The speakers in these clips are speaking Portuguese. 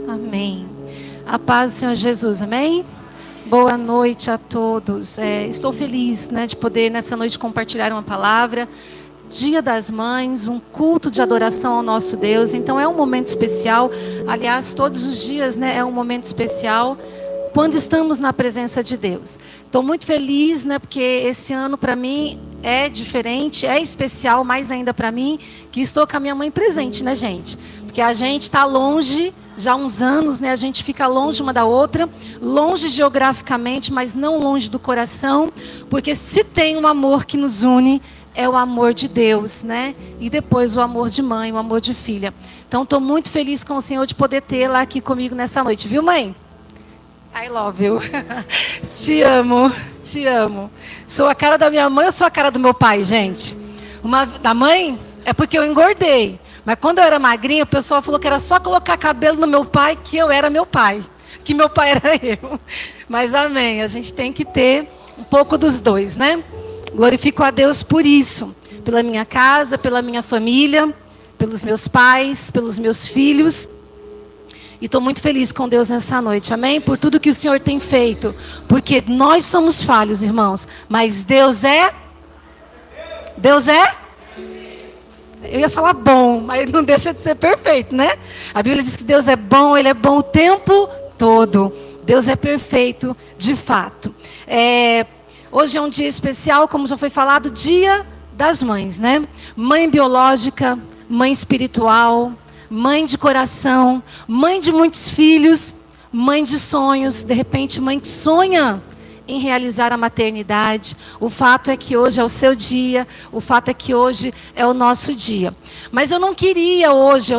Amém. A paz do Senhor Jesus, amém? Boa noite a todos. Estou feliz, de poder nessa noite compartilhar uma palavra. Dia das Mães, um culto de adoração ao nosso Deus. Então é um momento especial. Aliás, todos os dias, é um momento especial quando estamos na presença de Deus. Estou muito feliz, porque esse ano para mim é diferente, é especial, mais ainda para mim, que estou com a minha mãe presente, gente? Porque a gente está longe, já há uns anos, a gente fica longe uma da outra, longe geograficamente, mas não longe do coração, porque se tem um amor que nos une, é o amor de Deus, E depois o amor de mãe, o amor de filha. Então estou muito feliz com o Senhor de poder tê-la aqui comigo nessa noite, viu, mãe? I love you. Te amo, te amo. Sou a cara da minha mãe ou sou a cara do meu pai, gente? Da mãe é porque eu engordei. Mas quando eu era magrinha, o pessoal falou que era só colocar cabelo no meu pai, que eu era meu pai. Que meu pai era eu. Mas amém, a gente tem que ter um pouco dos dois, Glorifico a Deus por isso. Pela minha casa, pela minha família, pelos meus pais, pelos meus filhos. E estou muito feliz com Deus nessa noite, amém? Por tudo que o Senhor tem feito. Porque nós somos falhos, irmãos. Mas Deus é? Deus é? Eu ia falar bom, mas não deixa de ser perfeito, A Bíblia diz que Deus é bom, Ele é bom o tempo todo. Deus é perfeito, de fato. Hoje é um dia especial, como já foi falado, Dia das Mães, Mãe biológica, mãe espiritual, mãe de coração, mãe de muitos filhos, mãe de sonhos, de repente mãe que sonha em realizar a maternidade. O fato é que hoje é o seu dia, o fato é que hoje é o nosso dia. Mas eu não queria hoje,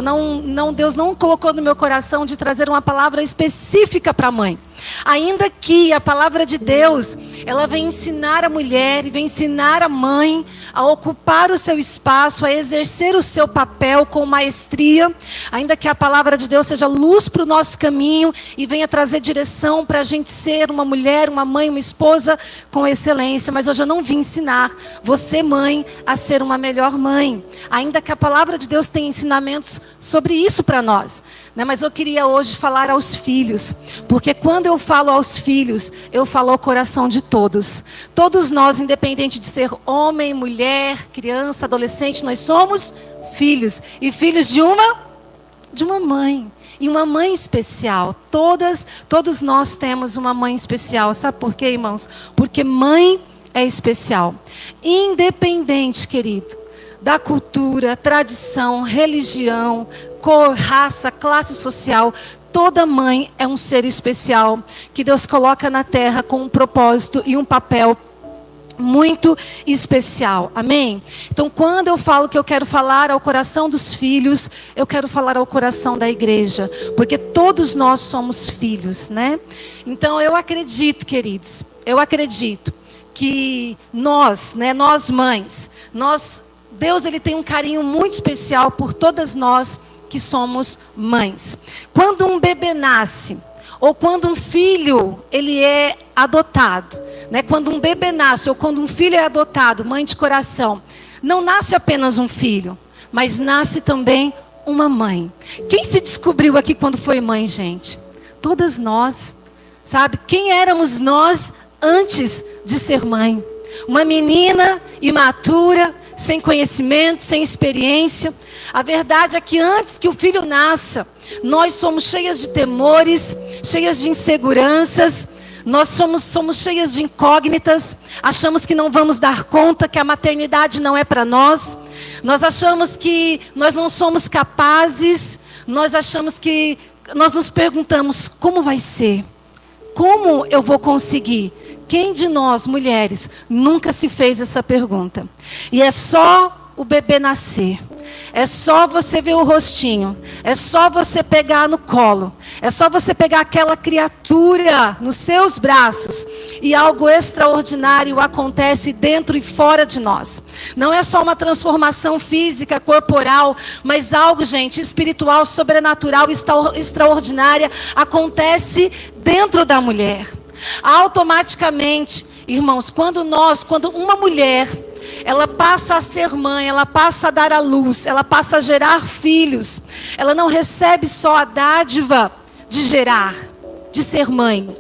Deus não colocou no meu coração de trazer uma palavra específica para a mãe. Ainda que a palavra de Deus, ela vem ensinar a mulher, vem ensinar a mãe a ocupar o seu espaço, a exercer o seu papel com maestria. Ainda que a palavra de Deus seja luz para o nosso caminho e venha trazer direção para a gente ser uma mulher, uma mãe, uma esposa com excelência. Mas hoje eu não vim ensinar você, mãe, a ser uma melhor mãe. Ainda que a palavra de Deus tenha ensinamentos sobre isso para nós. Mas eu queria hoje falar aos filhos, porque quando eu falo aos filhos, eu falo ao coração de todos. Todos nós, independente de ser homem, mulher, criança, adolescente, nós somos filhos. E filhos de uma mãe. E uma mãe especial. Todos nós temos uma mãe especial. Sabe por quê, irmãos? Porque mãe é especial. Independente, querido, da cultura, tradição, religião, cor, raça, classe social, toda mãe é um ser especial que Deus coloca na terra com um propósito e um papel muito especial, amém? Então, quando eu falo que eu quero falar ao coração dos filhos, eu quero falar ao coração da igreja, porque todos nós somos filhos, Então, eu acredito, queridos, que nós mães, Deus, Ele tem um carinho muito especial por todas nós que somos mães. Quando um bebê nasce, ou quando um filho ele é adotado, Quando um bebê nasce, ou quando um filho é adotado, mãe de coração, não nasce apenas um filho, mas nasce também uma mãe. Quem se descobriu aqui quando foi mãe, gente? Todas nós, sabe? Quem éramos nós antes de ser mãe? Uma menina imatura, sem conhecimento, sem experiência. A verdade é que antes que o filho nasça, nós somos cheias de temores, cheias de inseguranças, nós somos cheias de incógnitas, achamos que não vamos dar conta, que a maternidade não é para nós, nós achamos que nós não somos capazes, nós nos perguntamos, como vai ser? Como eu vou conseguir? Quem de nós, mulheres, nunca se fez essa pergunta? E é só o bebê nascer. É só você ver o rostinho. É só você pegar no colo. É só você pegar aquela criatura nos seus braços. E algo extraordinário acontece dentro e fora de nós. Não é só uma transformação física, corporal, mas algo, gente, espiritual, sobrenatural, extraordinária acontece dentro da mulher. Automaticamente, irmãos, quando uma mulher ela passa a ser mãe, ela passa a dar à luz, ela passa a gerar filhos. Ela não recebe só a dádiva de gerar, de ser mãe,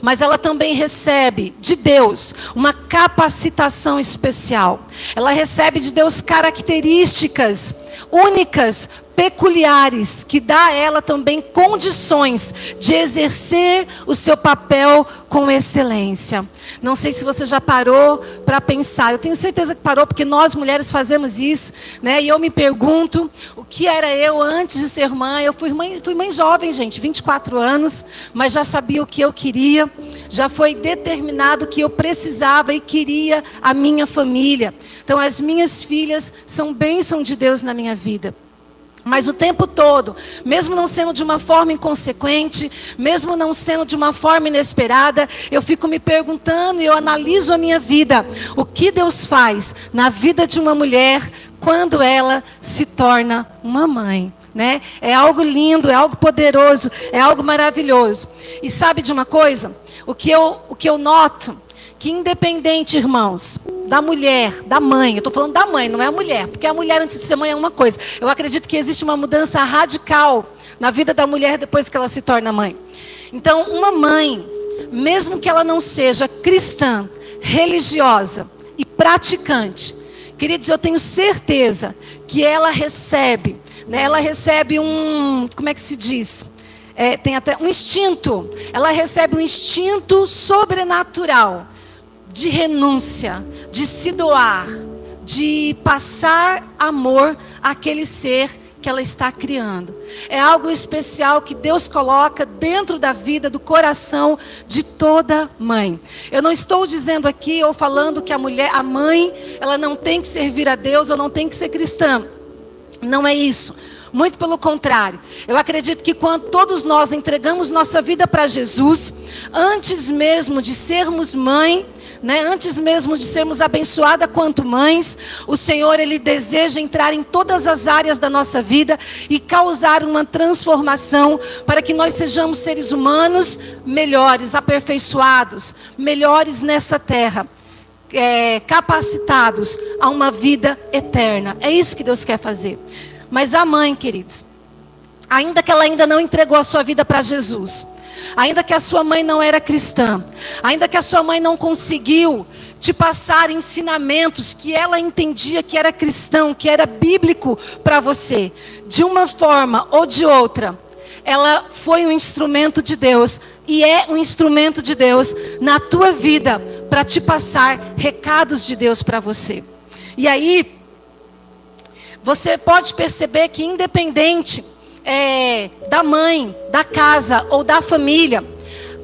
mas ela também recebe de Deus uma capacitação especial. Ela recebe de Deus características únicas, peculiares, que dá a ela também condições de exercer o seu papel com excelência. Não sei se você já parou para pensar. Eu tenho certeza que parou, porque nós mulheres fazemos isso, né? E eu me pergunto, o que era eu antes de ser mãe? Eu fui mãe jovem, gente, 24 anos, mas já sabia o que eu queria. Já foi determinado que eu precisava e queria a minha família. Então as minhas filhas são bênção de Deus na minha vida. Mas o tempo todo, mesmo não sendo de uma forma inconsequente, mesmo não sendo de uma forma inesperada, eu fico me perguntando e eu analiso a minha vida. O que Deus faz na vida de uma mulher quando ela se torna uma mãe, né? É algo lindo, é algo poderoso, é algo maravilhoso. E sabe de uma coisa? O que eu noto, que independente, irmãos, da mulher, da mãe, eu estou falando da mãe, não é a mulher, porque a mulher antes de ser mãe é uma coisa. Eu acredito que existe uma mudança radical na vida da mulher depois que ela se torna mãe. Então, uma mãe, mesmo que ela não seja cristã, religiosa e praticante, queridos, eu tenho certeza que ela recebe, né, ela recebe como é que se diz? Tem até um instinto, ela recebe um instinto sobrenatural de renúncia, de se doar, de passar amor àquele ser que ela está criando. É algo especial que Deus coloca dentro da vida, do coração de toda mãe. Eu não estou dizendo aqui ou falando que a mãe, ela não tem que servir a Deus ou não tem que ser cristã. Não é isso. Muito pelo contrário. Eu acredito que quando todos nós entregamos nossa vida para Jesus, antes mesmo de sermos mãe, né, antes mesmo de sermos abençoadas quanto mães, o Senhor, Ele deseja entrar em todas as áreas da nossa vida e causar uma transformação para que nós sejamos seres humanos melhores, aperfeiçoados, melhores nessa terra. Capacitados a uma vida eterna. É isso que Deus quer fazer. Mas a mãe, queridos, ainda que ela ainda não entregou a sua vida para Jesus, ainda que a sua mãe não era cristã, ainda que a sua mãe não conseguiu te passar ensinamentos que ela entendia que era cristão, que era bíblico para você, de uma forma ou de outra, ela foi um instrumento de Deus e é um instrumento de Deus na tua vida para te passar recados de Deus para você. E aí, você pode perceber que independente da mãe, da casa ou da família,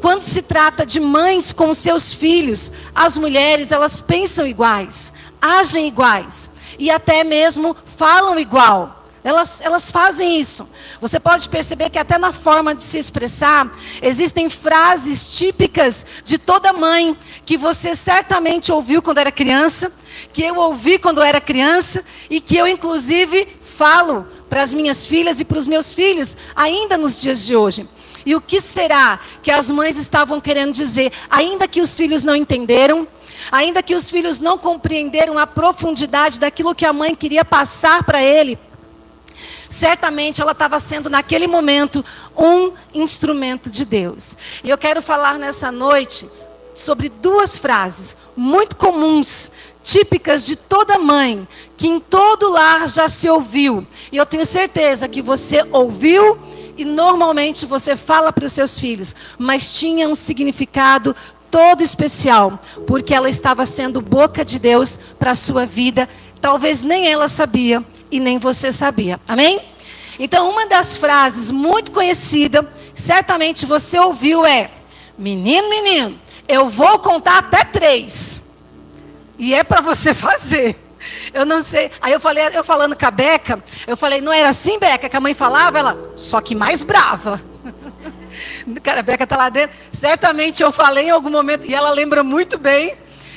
quando se trata de mães com seus filhos, as mulheres, elas pensam iguais, agem iguais e até mesmo falam igual. Elas fazem isso. Você pode perceber que até na forma de se expressar, existem frases típicas de toda mãe, que você certamente ouviu quando era criança, que eu ouvi quando era criança, e que eu inclusive falo para as minhas filhas e para os meus filhos, ainda nos dias de hoje. E o que será que as mães estavam querendo dizer? Ainda que os filhos não entenderam, ainda que os filhos não compreenderam a profundidade daquilo que a mãe queria passar para ele, certamente ela estava sendo naquele momento um instrumento de Deus. E eu quero falar nessa noite sobre duas frases muito comuns, típicas de toda mãe, que em todo lar já se ouviu. E eu tenho certeza que você ouviu e normalmente você fala para os seus filhos, mas tinha um significado todo especial, porque ela estava sendo boca de Deus para a sua vida. Talvez nem ela sabia e nem você sabia. Amém? Então, uma das frases muito conhecida, certamente você ouviu, é: menino, eu vou contar até 3. E é para você fazer. Eu não sei. Aí eu falando com a Beca, eu falei: não era assim, Beca, que a mãe falava? Ela: só que mais brava. Cara, a Beca está lá dentro. Certamente eu falei em algum momento, e ela lembra muito bem.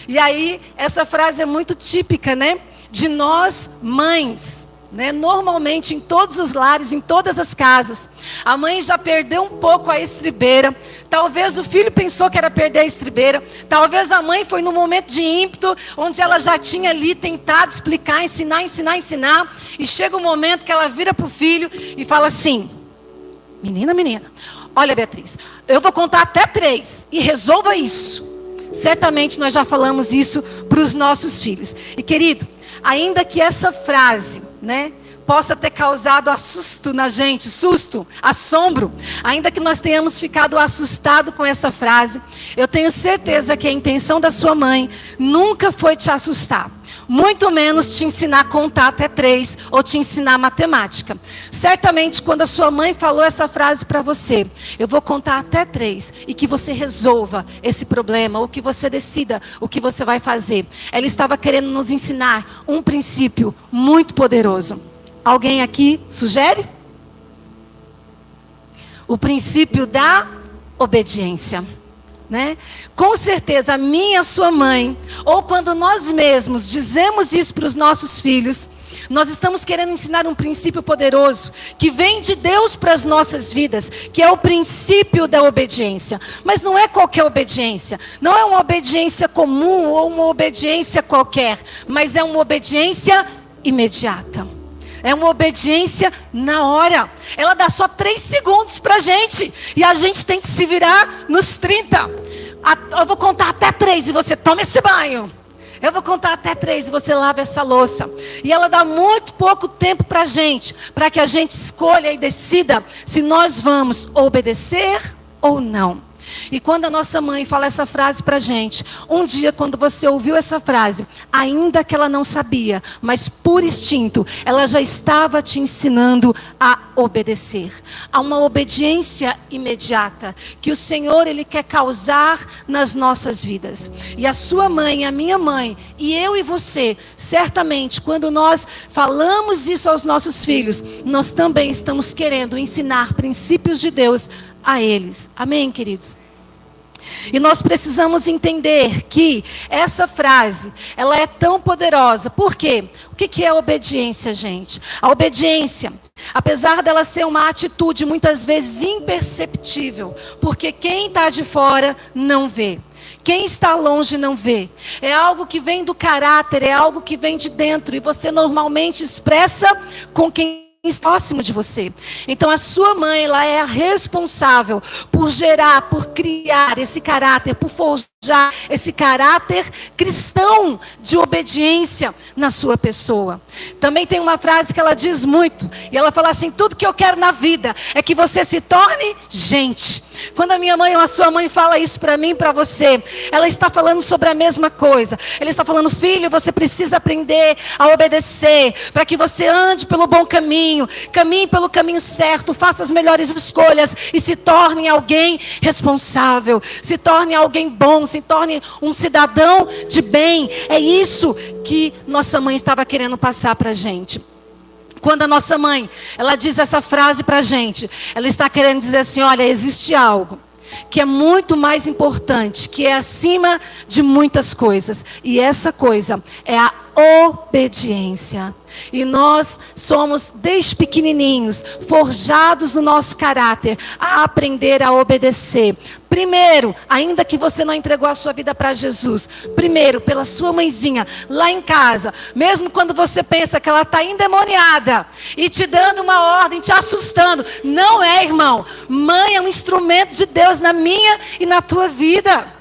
E aí, essa frase é muito típica, né? De nós, mães. né? Normalmente em todos os lares, em todas as casas, a mãe já perdeu um pouco a estribeira. Talvez o filho pensou que era perder a estribeira. Talvez a mãe foi no momento de ímpeto, onde ela já tinha ali tentado explicar, ensinar. E chega um momento que ela vira para o filho e fala assim: menina, olha, Beatriz, eu vou contar até 3 e resolva isso. Certamente nós já falamos isso para os nossos filhos. E querido, ainda que essa frase, né, possa ter causado assusto na gente, assombro, ainda que nós tenhamos ficado assustados com essa frase, eu tenho certeza que a intenção da sua mãe nunca foi te assustar. Muito menos te ensinar a contar até 3 ou te ensinar matemática. Certamente quando a sua mãe falou essa frase para você: eu vou contar até 3 e que você resolva esse problema, ou que você decida o que você vai fazer. Ela estava querendo nos ensinar um princípio muito poderoso. Alguém aqui sugere? O princípio da obediência. Né? Com certeza a minha, a sua mãe, ou quando nós mesmos dizemos isso para os nossos filhos, nós estamos querendo ensinar um princípio poderoso que vem de Deus para as nossas vidas, que é o princípio da obediência. Mas não é qualquer obediência, não é uma obediência comum ou uma obediência qualquer, mas é uma obediência imediata. É uma obediência na hora. Ela dá só 3 segundos para a gente. E a gente tem que se virar nos 30. Eu vou contar até 3 e você toma esse banho. Eu vou contar até 3 e você lava essa louça. E ela dá muito pouco tempo para a gente. Para que a gente escolha e decida se nós vamos obedecer ou não. E quando a nossa mãe fala essa frase para a gente, um dia quando você ouviu essa frase, ainda que ela não sabia, mas por instinto, ela já estava te ensinando a obedecer. Há uma obediência imediata que o Senhor, Ele quer causar nas nossas vidas. E a sua mãe, a minha mãe, e eu e você, certamente, quando nós falamos isso aos nossos filhos, nós também estamos querendo ensinar princípios de Deus a eles. Amém, queridos? E nós precisamos entender que essa frase, ela é tão poderosa. Por quê? O que é obediência, gente? A obediência, apesar dela ser uma atitude muitas vezes imperceptível, porque quem está de fora não vê. Quem está longe não vê. É algo que vem do caráter, é algo que vem de dentro. E você normalmente expressa com quem próximo de você. Então a sua mãe, ela é a responsável por gerar, por criar esse caráter, por forjar esse caráter cristão de obediência na sua pessoa. Também tem uma frase que ela diz muito, e ela fala assim: tudo que eu quero na vida é que você se torne gente. Quando a minha mãe ou a sua mãe fala isso para mim, para você, ela está falando sobre a mesma coisa. Ela está falando: filho, você precisa aprender a obedecer, para que você ande pelo bom caminho, caminhe pelo caminho certo, faça as melhores escolhas e se torne alguém responsável, se torne alguém bom, se torne um cidadão de bem. É isso que nossa mãe estava querendo passar para a gente. Quando a nossa mãe, ela diz essa frase para a gente, ela está querendo dizer assim: olha, existe algo que é muito mais importante, que é acima de muitas coisas. E essa coisa é a obediência. E nós somos, desde pequenininhos, forjados no nosso caráter a aprender a obedecer. Primeiro, ainda que você não entregou a sua vida para Jesus, primeiro pela sua mãezinha lá em casa, mesmo quando você pensa que ela está endemoniada e te dando uma ordem, te assustando. Não é, irmão. Mãe é um instrumento de Deus na minha e na tua vida.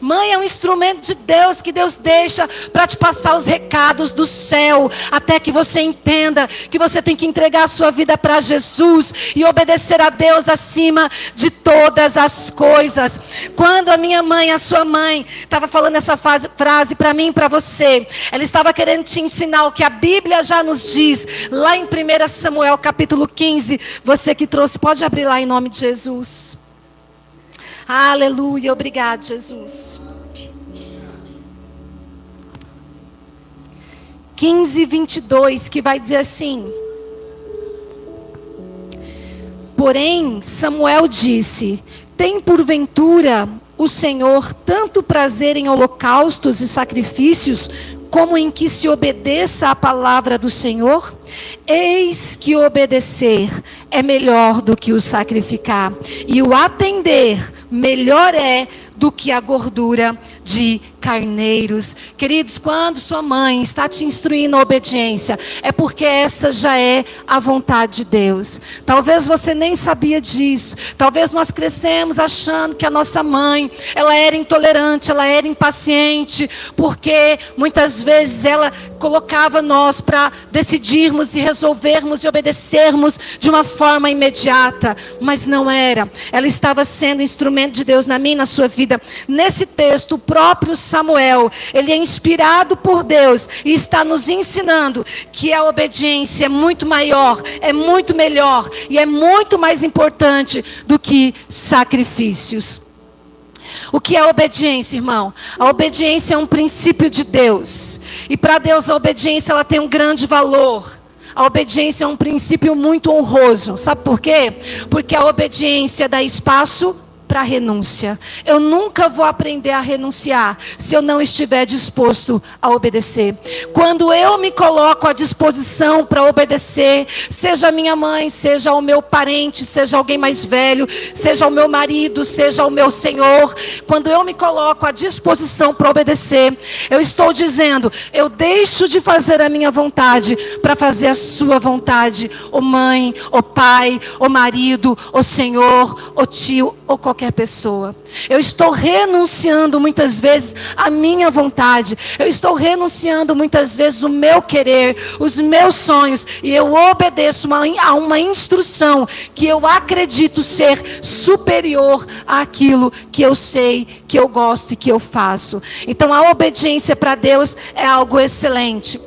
Mãe é um instrumento de Deus que Deus deixa para te passar os recados do céu, até que você entenda que você tem que entregar a sua vida para Jesus e obedecer a Deus acima de todas as coisas. Quando a minha mãe, a sua mãe, estava falando essa frase para mim e para você, ela estava querendo te ensinar o que a Bíblia já nos diz, lá em 1 Samuel capítulo 15, você que trouxe, pode abrir lá em nome de Jesus. Aleluia, obrigado, Jesus. 15:22, que vai dizer assim: porém, Samuel disse: tem porventura o Senhor tanto prazer em holocaustos e sacrifícios, como em que se obedeça à palavra do Senhor? Eis que obedecer é melhor do que o sacrificar, e o atender melhor é do que a gordura de carneiros. Queridos, quando sua mãe está te instruindo a obediência, é porque essa já é a vontade de Deus. Talvez você nem sabia disso. Talvez nós crescemos achando que a nossa mãe, ela era intolerante, ela era impaciente, porque muitas vezes ela colocava nós para decidirmos e resolvermos e obedecermos de uma forma imediata, mas não era. Ela estava sendo instrumento de Deus na minha e na sua vida. Nesse texto, o próprio Samuel, ele é inspirado por Deus e está nos ensinando que a obediência é muito maior, é muito melhor e é muito mais importante do que sacrifícios. O que é obediência, irmão? A obediência é um princípio de Deus. E para Deus a obediência ela tem um grande valor. A obediência é um princípio muito honroso. Sabe por quê? Porque a obediência dá espaço para renúncia. Eu nunca vou aprender a renunciar se eu não estiver disposto a obedecer. Quando eu me coloco à disposição para obedecer, seja a minha mãe, seja o meu parente, seja alguém mais velho, seja o meu marido, seja o meu Senhor, quando eu me coloco à disposição para obedecer, eu estou dizendo, eu deixo de fazer a minha vontade para fazer a sua vontade, ou mãe, ou pai, ou marido, ou Senhor, ou tio, ou qualquer pessoa. Eu estou renunciando muitas vezes a minha vontade. Eu estou renunciando muitas vezes o meu querer, os meus sonhos, e eu obedeço a uma instrução que eu acredito ser superior àquilo que eu sei, que eu gosto e que eu faço. Então a obediência para Deus é algo excelente.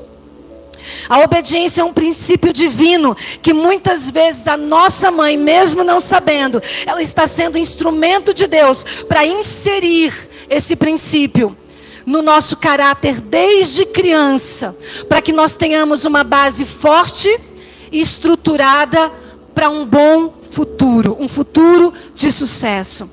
A obediência é um princípio divino que muitas vezes a nossa mãe, mesmo não sabendo, ela está sendo instrumento de Deus para inserir esse princípio no nosso caráter desde criança, para que nós tenhamos uma base forte e estruturada para um bom futuro, um futuro de sucesso.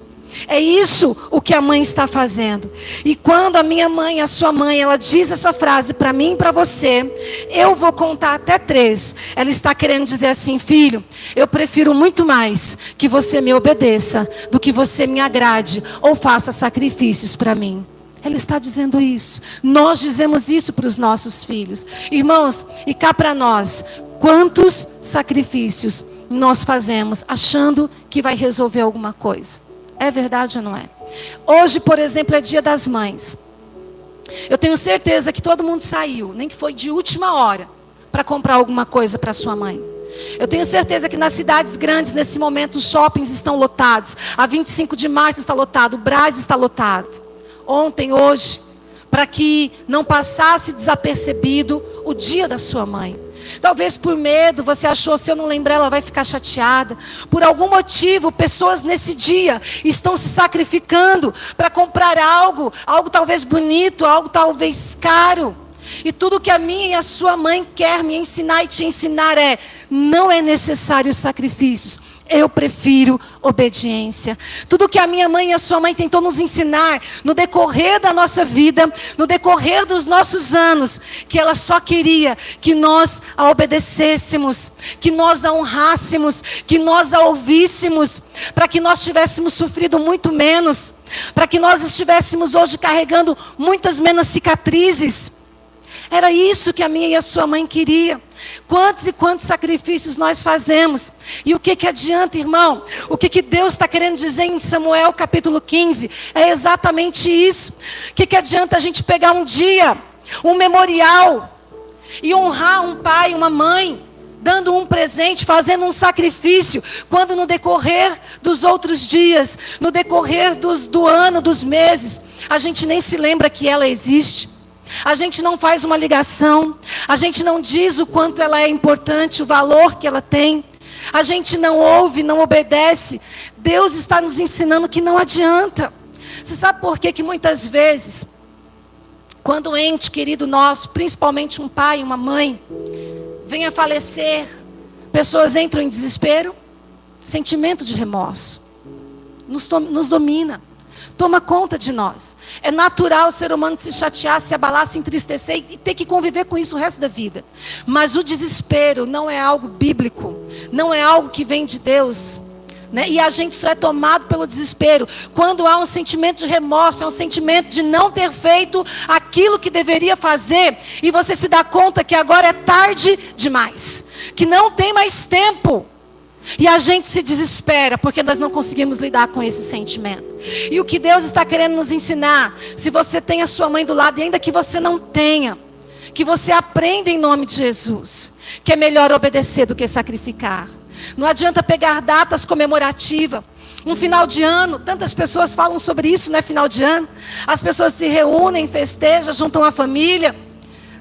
É isso o que a mãe está fazendo. E quando a minha mãe, a sua mãe, ela diz essa frase para mim e para você, eu vou contar até 3. Ela está querendo dizer assim, filho, eu prefiro muito mais que você me obedeça do que você me agrade ou faça sacrifícios para mim. Ela está dizendo isso. Nós dizemos isso para os nossos filhos. Irmãos, e cá para nós, quantos sacrifícios nós fazemos achando que vai resolver alguma coisa? É verdade ou não é? Hoje, por exemplo, é Dia das Mães. Eu tenho certeza que todo mundo saiu, nem que foi de última hora, para comprar alguma coisa para sua mãe. Eu tenho certeza que nas cidades grandes, nesse momento, os shoppings estão lotados. A 25 de março está lotado, o Brás está lotado. Ontem, hoje, para que não passasse desapercebido o dia da sua mãe. Talvez por medo, você achou, se eu não lembrar, ela vai ficar chateada. Por algum motivo, pessoas nesse dia estão se sacrificando para comprar algo talvez bonito, algo talvez caro. E tudo que a minha e a sua mãe quer me ensinar e te ensinar é, não é necessário sacrifícios. Eu prefiro obediência. Tudo que a minha mãe e a sua mãe tentou nos ensinar no decorrer da nossa vida, no decorrer dos nossos anos, que ela só queria que nós a obedecêssemos, que nós a honrássemos, que nós a ouvíssemos, para que nós tivéssemos sofrido muito menos, para que nós estivéssemos hoje carregando muitas menos cicatrizes. Era isso que a minha e a sua mãe queria. Quantos e quantos sacrifícios nós fazemos? E o que adianta, irmão? O que Deus está querendo dizer em Samuel capítulo 15? É exatamente isso. O que adianta a gente pegar um dia, um memorial, e honrar um pai, uma mãe, dando um presente, fazendo um sacrifício, quando no decorrer dos outros dias, no decorrer do ano, dos meses, a gente nem se lembra que ela existe. A gente não faz uma ligação, a gente não diz o quanto ela é importante, o valor que ela tem. A gente não ouve, não obedece. Deus está nos ensinando que não adianta. Você sabe por que muitas vezes, quando um ente querido nosso, principalmente um pai, uma mãe, vem a falecer, pessoas entram em desespero? Sentimento de remorso nos domina. toma conta de nós. É natural o ser humano se chatear, se abalar, se entristecer e ter que conviver com isso o resto da vida. Mas o desespero não é algo bíblico, não é algo que vem de Deus. Né? E a gente só é tomado pelo desespero quando há um sentimento de remorso, é um sentimento de não ter feito aquilo que deveria fazer, e você se dá conta que agora é tarde demais, que não tem mais tempo. E a gente se desespera porque nós não conseguimos lidar com esse sentimento. E o que Deus está querendo nos ensinar, se você tem a sua mãe do lado, e ainda que você não tenha, que você aprenda em nome de Jesus, que é melhor obedecer do que sacrificar. Não adianta pegar datas comemorativas. Um final de ano, tantas pessoas falam sobre isso, né? Final de ano, as pessoas se reúnem, festejam, juntam a família,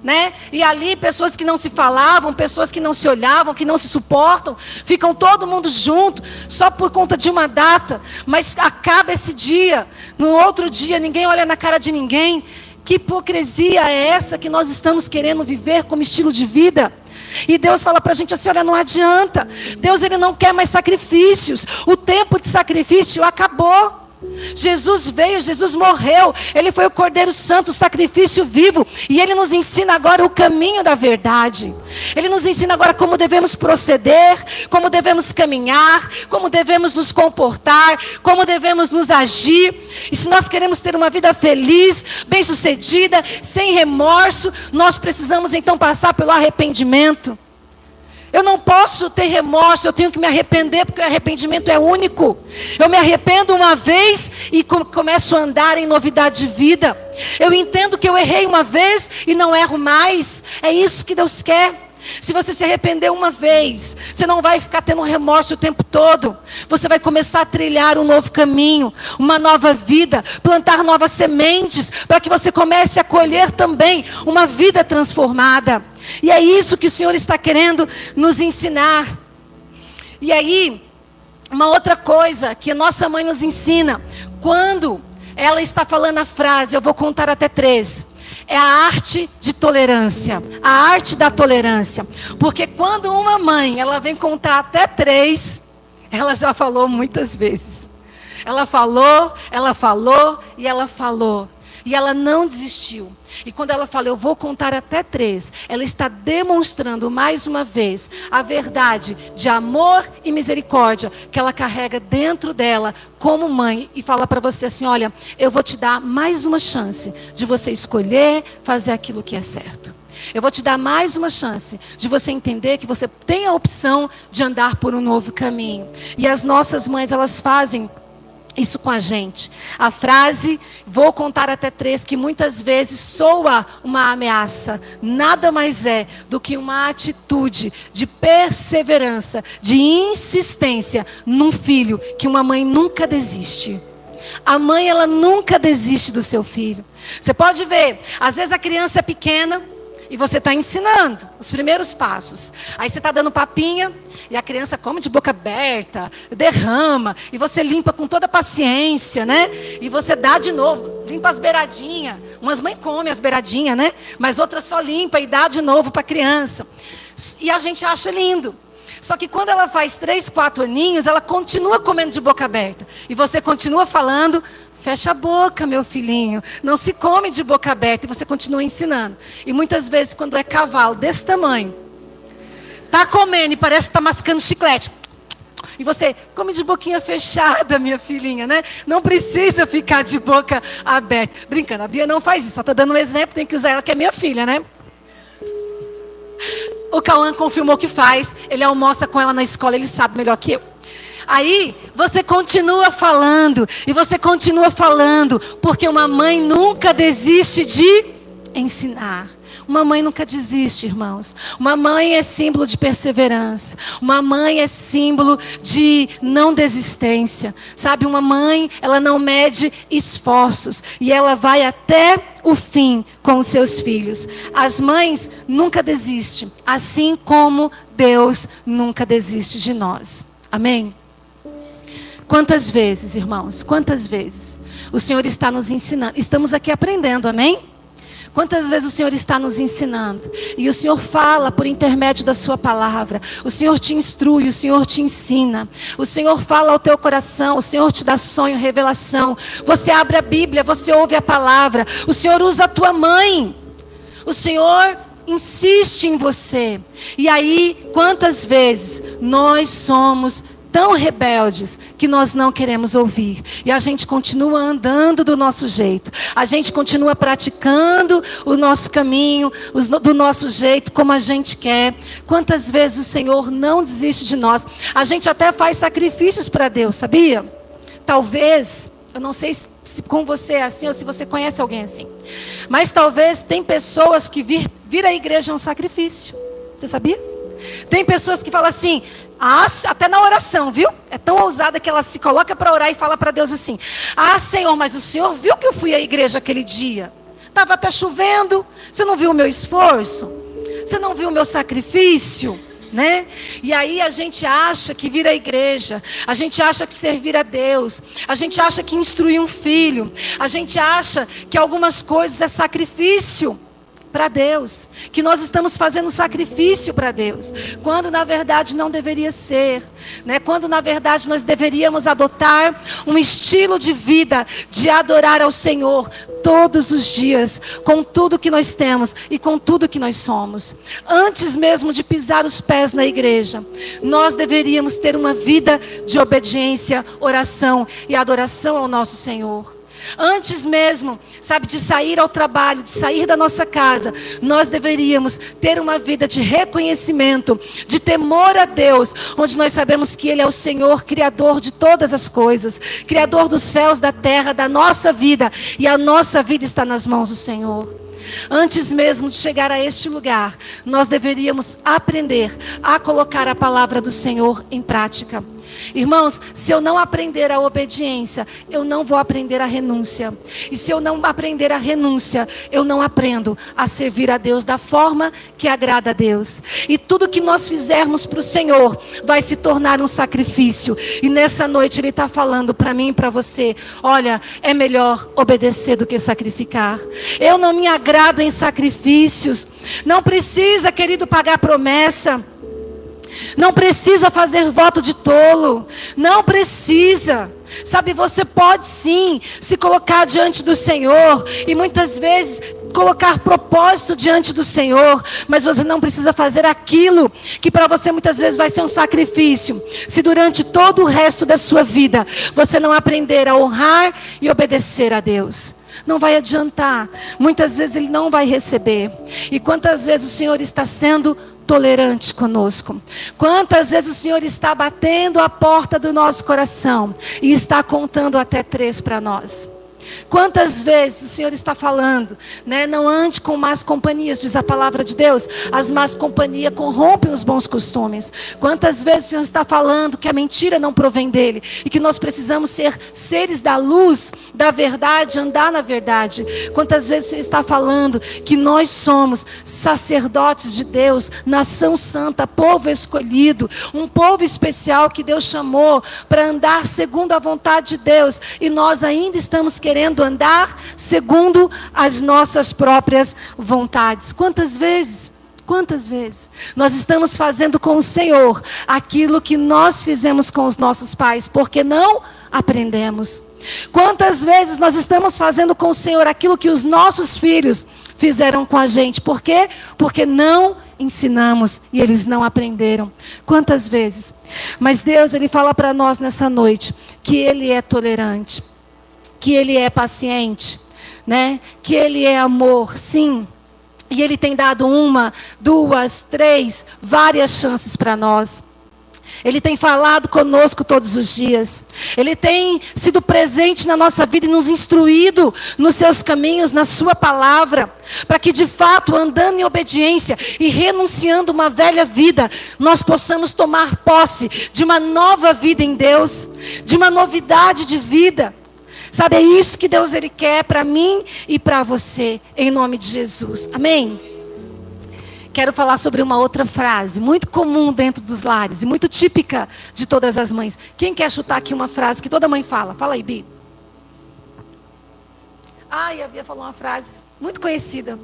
né? E ali pessoas que não se falavam, pessoas que não se olhavam, que não se suportam, ficam todo mundo junto, só por conta de uma data. Mas acaba esse dia, no outro dia ninguém olha na cara de ninguém. Que hipocrisia é essa que nós estamos querendo viver como estilo de vida? E Deus fala para a gente assim, olha, não adianta. Deus, Ele não quer mais sacrifícios. O tempo de sacrifício acabou. Jesus veio, Jesus morreu, Ele foi o Cordeiro Santo, o sacrifício vivo. E Ele nos ensina agora o caminho da verdade. Ele nos ensina agora como devemos proceder, como devemos caminhar, como devemos nos comportar, como devemos nos agir. E se nós queremos ter uma vida feliz, bem-sucedida, sem remorso, nós precisamos então passar pelo arrependimento. Eu não posso ter remorso, eu tenho que me arrepender, porque o arrependimento é único. Eu me arrependo uma vez e começo a andar em novidade de vida. Eu entendo que eu errei uma vez e não erro mais. É isso que Deus quer. Se você se arrepender uma vez, você não vai ficar tendo remorso o tempo todo. Você vai começar a trilhar um novo caminho, uma nova vida, plantar novas sementes, para que você comece a colher também uma vida transformada. E é isso que o Senhor está querendo nos ensinar. E aí, uma outra coisa que a nossa mãe nos ensina, quando ela está falando a frase, eu vou contar até 3. É a arte de tolerância, a arte da tolerância. Porque quando uma mãe, ela vem contar até 3, ela já falou muitas vezes. Ela falou e ela falou. E ela não desistiu. E quando ela fala, eu vou contar até 3, ela está demonstrando mais uma vez a verdade de amor e misericórdia que ela carrega dentro dela como mãe. E fala para você assim, olha, eu vou te dar mais uma chance de você escolher fazer aquilo que é certo. Eu vou te dar mais uma chance de você entender que você tem a opção de andar por um novo caminho. E as nossas mães, elas fazem isso com a gente. A frase, vou contar até 3, que muitas vezes soa uma ameaça, nada mais é do que uma atitude de perseverança, de insistência num filho, que uma mãe nunca desiste. A mãe, ela nunca desiste do seu filho. Você pode ver, às vezes a criança é pequena, e você está ensinando os primeiros passos. Aí você está dando papinha e a criança come de boca aberta, derrama. E você limpa com toda paciência, né? E você dá de novo, limpa as beiradinhas. Umas mães comem as beiradinhas, né? Mas outras só limpa e dá de novo para a criança. E a gente acha lindo. Só que quando ela faz 3, 4 aninhos, ela continua comendo de boca aberta. E você continua falando... Fecha a boca, meu filhinho. Não se come de boca aberta. E você continua ensinando. E muitas vezes, quando é cavalo desse tamanho, tá comendo e parece que tá mascando chiclete. E você come de boquinha fechada, minha filhinha, né? Não precisa ficar de boca aberta. Brincando, a Bia não faz isso. Só tô dando um exemplo, tem que usar ela, que é minha filha, né? O Cauã confirmou que faz. Ele almoça com ela na escola, ele sabe melhor que eu. Aí, você continua falando, e você continua falando, porque uma mãe nunca desiste de ensinar. Uma mãe nunca desiste, irmãos. Uma mãe é símbolo de perseverança. Uma mãe é símbolo de não desistência. Sabe, uma mãe, ela não mede esforços, e ela vai até o fim com os seus filhos. As mães nunca desistem, assim como Deus nunca desiste de nós. Amém? Quantas vezes, irmãos, quantas vezes o Senhor está nos ensinando? Estamos aqui aprendendo, amém? Quantas vezes o Senhor está nos ensinando? E o Senhor fala por intermédio da sua palavra. O Senhor te instrui, o Senhor te ensina. O Senhor fala ao teu coração, o Senhor te dá sonho, revelação. Você abre a Bíblia, você ouve a palavra. O Senhor usa a tua mãe. O Senhor insiste em você. E aí, quantas vezes nós somos tão rebeldes que nós não queremos ouvir. E a gente continua andando do nosso jeito. A gente continua praticando o nosso caminho, do nosso jeito, como a gente quer. Quantas vezes o Senhor não desiste de nós. A gente até faz sacrifícios para Deus, sabia? Talvez, eu não sei se com você é assim ou se você conhece alguém assim. Mas talvez tem pessoas que vir à igreja é um sacrifício. Você sabia? Tem pessoas que falam assim, até na oração, viu? É tão ousada que ela se coloca para orar e fala para Deus assim: Senhor, mas o Senhor viu que eu fui à igreja aquele dia? Estava até chovendo, você não viu o meu esforço? Você não viu o meu sacrifício? Né? E aí a gente acha que vir à igreja, a gente acha que servir a Deus, a gente acha que instruir um filho, a gente acha que algumas coisas é sacrifício para Deus, que nós estamos fazendo sacrifício para Deus, quando na verdade não deveria ser, né? Quando na verdade nós deveríamos adotar um estilo de vida, de adorar ao Senhor todos os dias, com tudo que nós temos e com tudo que nós somos. Antes mesmo de pisar os pés na igreja, nós deveríamos ter uma vida de obediência, oração e adoração ao nosso Senhor. Antes mesmo, sabe, de sair ao trabalho, de sair da nossa casa, nós deveríamos ter uma vida de reconhecimento, de temor a Deus, onde nós sabemos que Ele é o Senhor, Criador de todas as coisas, Criador dos céus, da terra, da nossa vida, e a nossa vida está nas mãos do Senhor. Antes mesmo de chegar a este lugar, nós deveríamos aprender a colocar a palavra do Senhor em prática. Irmãos, se eu não aprender a obediência, eu não vou aprender a renúncia. E se eu não aprender a renúncia, eu não aprendo a servir a Deus da forma que agrada a Deus. E tudo que nós fizermos para o Senhor vai se tornar um sacrifício. E nessa noite Ele está falando para mim e para você: olha, é melhor obedecer do que sacrificar. Eu não me agrado em sacrifícios. Não precisa, querido, pagar promessa. Não precisa fazer voto de tolo. Não precisa. Sabe, você pode sim se colocar diante do Senhor e muitas vezes colocar propósito diante do Senhor, mas você não precisa fazer aquilo que para você muitas vezes vai ser um sacrifício, se durante todo o resto da sua vida você não aprender a honrar e obedecer a Deus. Não vai adiantar. Muitas vezes Ele não vai receber. E quantas vezes o Senhor está sendo tolerante conosco? Quantas vezes o Senhor está batendo a porta do nosso coração e está contando até 3 para nós? Quantas vezes o Senhor está falando, né? Não ande com más companhias, diz a palavra de Deus. As más companhias corrompem os bons costumes. Quantas vezes o Senhor está falando que a mentira não provém dele e que nós precisamos ser seres da luz, da verdade, andar na verdade. Quantas vezes o Senhor está falando que nós somos sacerdotes de Deus, nação santa, povo escolhido, um povo especial que Deus chamou para andar segundo a vontade de Deus, e nós ainda estamos querendo andar segundo as nossas próprias vontades. Quantas vezes nós estamos fazendo com o Senhor aquilo que nós fizemos com os nossos pais, porque não aprendemos? Quantas vezes nós estamos fazendo com o Senhor aquilo que os nossos filhos fizeram com a gente? Por quê? Porque não ensinamos e eles não aprenderam. Quantas vezes? Mas Deus, Ele fala para nós nessa noite que Ele é tolerante, que Ele é paciente, né? Que Ele é amor, sim. E Ele tem dado 1, 2, 3, várias chances para nós. Ele tem falado conosco todos os dias. Ele tem sido presente na nossa vida e nos instruído nos seus caminhos, na sua palavra, para que de fato, andando em obediência e renunciando uma velha vida, nós possamos tomar posse de uma nova vida em Deus, de uma novidade de vida. Sabe, é isso que Deus Ele quer para mim e para você, em nome de Jesus. Amém? Quero falar sobre uma outra frase, muito comum dentro dos lares, e muito típica de todas as mães. Quem quer chutar aqui uma frase que toda mãe fala? Fala aí, Bi. e a Bia falou uma frase muito conhecida.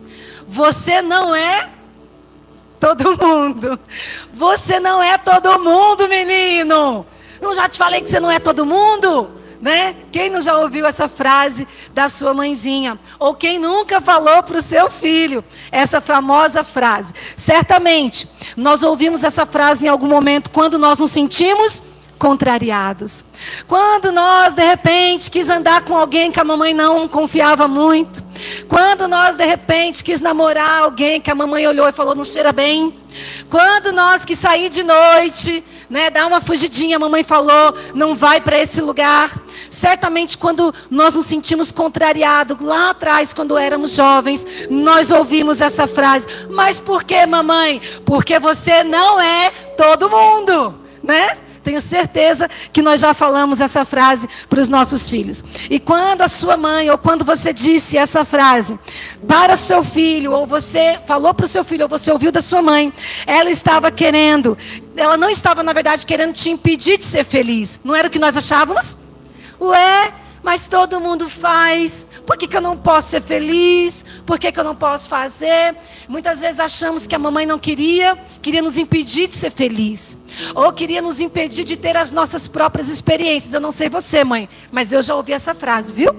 Você não é todo mundo. Você não é todo mundo, menino. Não já te falei que você não é todo mundo? Né? Quem não já ouviu essa frase da sua mãezinha? Ou quem nunca falou para o seu filho essa famosa frase? Certamente, nós ouvimos essa frase em algum momento quando nós nos sentimos contrariados. Quando nós, de repente, quis andar com alguém que a mamãe não confiava muito. Quando nós, de repente, quis namorar alguém que a mamãe olhou e falou, não cheira bem. Quando nós quis sair de noite, né, dar uma fugidinha, a mamãe falou, não vai para esse lugar. Certamente, quando nós nos sentimos contrariados, lá atrás, quando éramos jovens, nós ouvimos essa frase. Mas por que, mamãe? Porque você não é todo mundo, né? Tenho certeza que nós já falamos essa frase para os nossos filhos. E quando a sua mãe, ou quando você disse essa frase para seu filho, ou você falou para o seu filho, ou você ouviu da sua mãe, ela não estava, na verdade, querendo te impedir de ser feliz. Não era o que nós achávamos? Ué, mas todo mundo faz. Por que eu não posso ser feliz? Por que eu não posso fazer? Muitas vezes achamos que a mamãe não queria nos impedir de ser feliz. Ou queria nos impedir de ter as nossas próprias experiências. Eu não sei você, mãe, mas eu já ouvi essa frase, viu?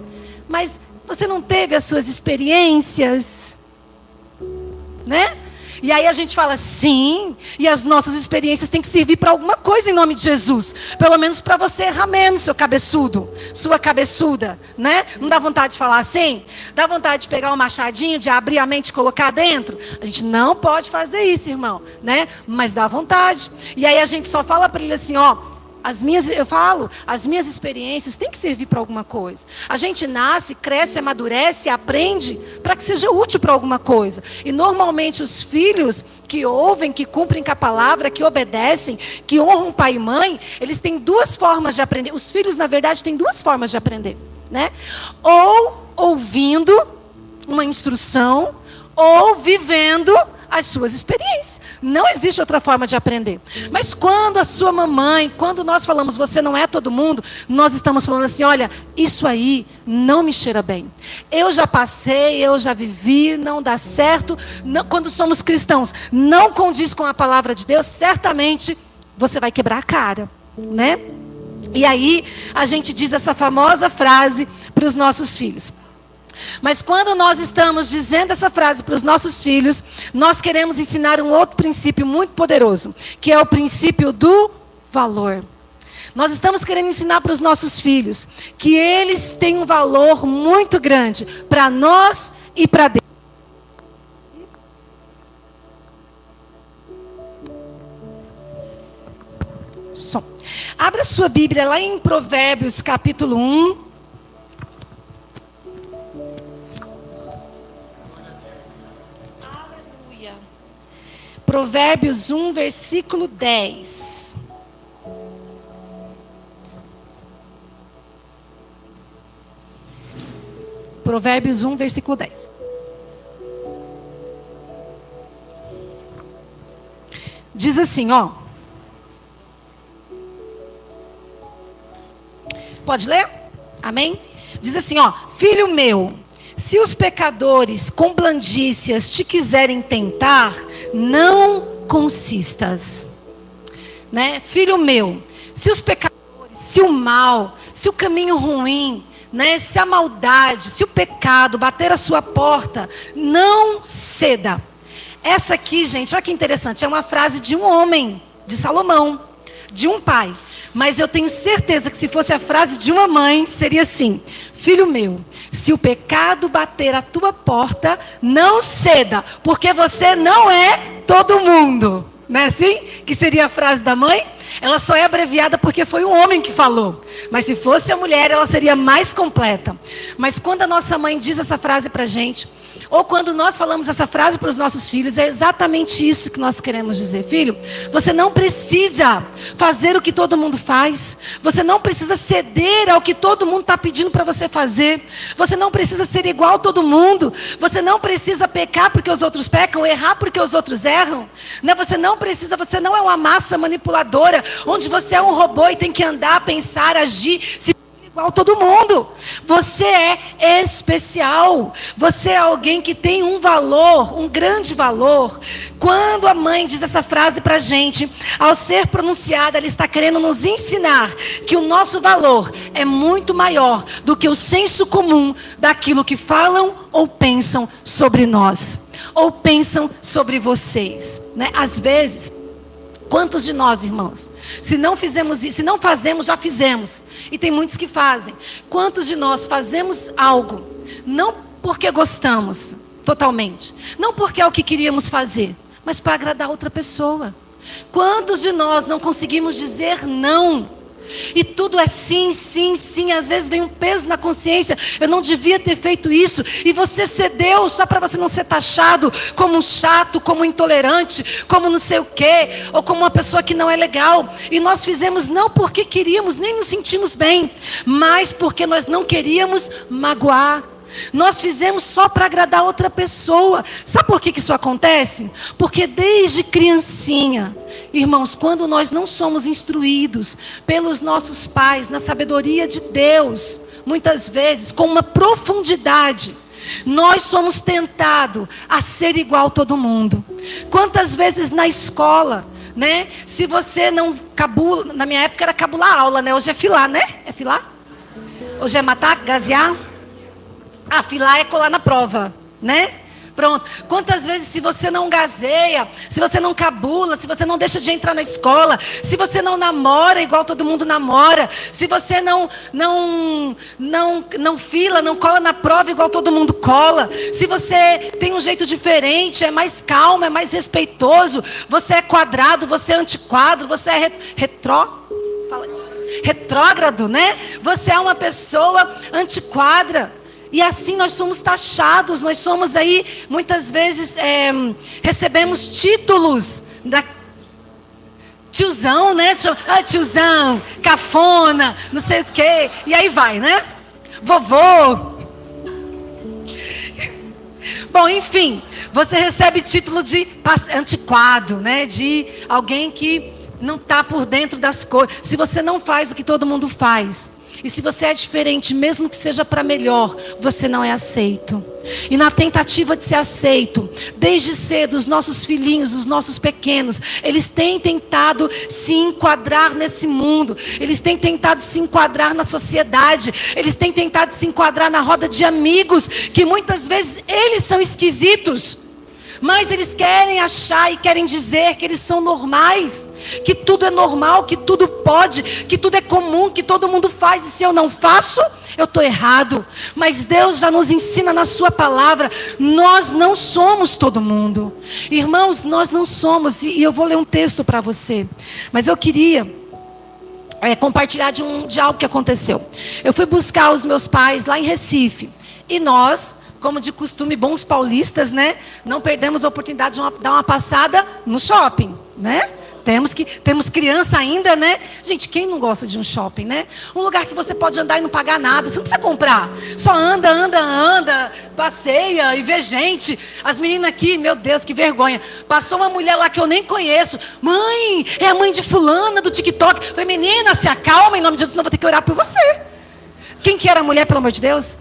Mas você não teve as suas experiências, né? E aí a gente fala, sim, e as nossas experiências têm que servir para alguma coisa em nome de Jesus. Pelo menos para você errar menos, seu cabeçudo, sua cabeçuda, né? Não dá vontade de falar assim? Dá vontade de pegar um machadinho, de abrir a mente e colocar dentro? A gente não pode fazer isso, irmão, né? Mas dá vontade. E aí a gente só fala para ele assim, ó, as minhas experiências têm que servir para alguma coisa. A gente nasce, cresce, amadurece, aprende para que seja útil para alguma coisa. E normalmente os filhos que ouvem, que cumprem com a palavra, que obedecem, que honram pai e mãe, eles têm duas formas de aprender. Os filhos, na verdade, têm duas formas de aprender, né? Ou ouvindo uma instrução, ou vivendo as suas experiências. Não existe outra forma de aprender. Mas quando a sua mamãe, quando nós falamos, você não é todo mundo, nós estamos falando assim, olha, isso aí não me cheira bem. Eu já passei, eu já vivi, não dá certo. Não, quando somos cristãos, não condiz com a palavra de Deus, certamente você vai quebrar a cara, né? E aí, a gente diz essa famosa frase para os nossos filhos. Mas quando nós estamos dizendo essa frase para os nossos filhos, nós queremos ensinar um outro princípio muito poderoso, que é o princípio do valor. Nós estamos querendo ensinar para os nossos filhos que eles têm um valor muito grande para nós e para Deus. Som. Abra sua Bíblia lá em Provérbios capítulo 1. Provérbios 1, versículo 10. Provérbios 1, versículo 10. Diz assim, ó. Pode ler? Amém? Diz assim, ó. Filho meu, se os pecadores com blandícias te quiserem tentar, não consistas. Né? Filho meu, se os pecadores, se o mal, se o caminho ruim, né? Se a maldade, se o pecado bater a sua porta, não ceda. Essa aqui, gente, olha que interessante, é uma frase de um homem, de Salomão, de um pai. Mas eu tenho certeza que se fosse a frase de uma mãe, seria assim: filho meu, se o pecado bater a tua porta, não ceda, porque você não é todo mundo. Não é assim que seria a frase da mãe? Ela só é abreviada porque foi um homem que falou. Mas se fosse a mulher, ela seria mais completa. Mas quando a nossa mãe diz essa frase para a gente, ou quando nós falamos essa frase para os nossos filhos, é exatamente isso que nós queremos dizer. Filho, você não precisa fazer o que todo mundo faz. Você não precisa ceder ao que todo mundo está pedindo para você fazer. Você não precisa ser igual a todo mundo. Você não precisa pecar porque os outros pecam, errar porque os outros erram. Você não precisa, você não é uma massa manipuladora, onde você é um robô e tem que andar, pensar, agir, se igual a todo mundo. Você é especial. Você é alguém que tem um valor, um grande valor. Quando a mãe diz essa frase para a gente, ao ser pronunciada, ela está querendo nos ensinar que o nosso valor é muito maior do que o senso comum daquilo que falam ou pensam sobre nós, ou pensam sobre vocês, né? Às vezes, quantos de nós, irmãos, se não fizemos isso, se não fazemos, já fizemos. E tem muitos que fazem. Quantos de nós fazemos algo, não porque gostamos totalmente, não porque é o que queríamos fazer, mas para agradar outra pessoa? Quantos de nós não conseguimos dizer não? E tudo é sim, sim, sim. Às vezes vem um peso na consciência. Eu não devia ter feito isso. E você cedeu só para você não ser taxado como um chato, como um intolerante, como não sei o quê, ou como uma pessoa que não é legal. E nós fizemos não porque queríamos, nem nos sentimos bem, mas porque nós não queríamos magoar. Nós fizemos só para agradar outra pessoa. Sabe por que isso acontece? Porque desde criancinha, irmãos, quando nós não somos instruídos pelos nossos pais na sabedoria de Deus, muitas vezes com uma profundidade, nós somos tentados a ser igual a todo mundo. Quantas vezes na escola, né? Se você não cabula, na minha época era cabular a aula, né? Hoje é filar, né? É filar? Hoje é matar, gasear? Ah, filar é colar na prova, né? Pronto. Quantas vezes se você não gazeia, se você não cabula, se você não deixa de entrar na escola, se você não namora igual todo mundo namora, se você não fila, não cola na prova igual todo mundo cola, se você tem um jeito diferente, é mais calmo, é mais respeitoso, você é quadrado, você é antiquadro, você é retrógrado, né? Você é uma pessoa antiquadra. E assim nós somos taxados, nós somos aí, muitas vezes, recebemos títulos da tiozão, né? Tiozão, cafona, não sei o quê. E aí vai, né? Vovô. Bom, enfim, você recebe título de antiquado, né? De alguém que não está por dentro das coisas. Se você não faz o que todo mundo faz, e se você é diferente, mesmo que seja para melhor, você não é aceito. E na tentativa de ser aceito, desde cedo, os nossos filhinhos, os nossos pequenos, eles têm tentado se enquadrar nesse mundo. Eles têm tentado se enquadrar na sociedade. Eles têm tentado se enquadrar na roda de amigos, que muitas vezes eles são esquisitos. Mas eles querem achar e querem dizer que eles são normais, que tudo é normal, que tudo pode, que tudo é comum, que todo mundo faz. E se eu não faço, eu estou errado. Mas Deus já nos ensina na sua palavra, nós não somos todo mundo. Irmãos, nós não somos. E eu vou ler um texto para você. Mas eu queria compartilhar de algo que aconteceu. Eu fui buscar os meus pais lá em Recife. E nós, como de costume, bons paulistas, né? Não perdemos a oportunidade de dar uma passada no shopping, né? Temos criança ainda, né? Gente, quem não gosta de um shopping, né? Um lugar que você pode andar e não pagar nada. Você não precisa comprar. Só anda, passeia e vê gente. As meninas aqui, meu Deus, que vergonha. Passou uma mulher lá que eu nem conheço. Mãe, é a mãe de fulana do TikTok. Eu falei, menina, se acalma, em nome de Jesus, senão eu vou ter que orar por você. Quem que era a mulher, pelo amor de Deus?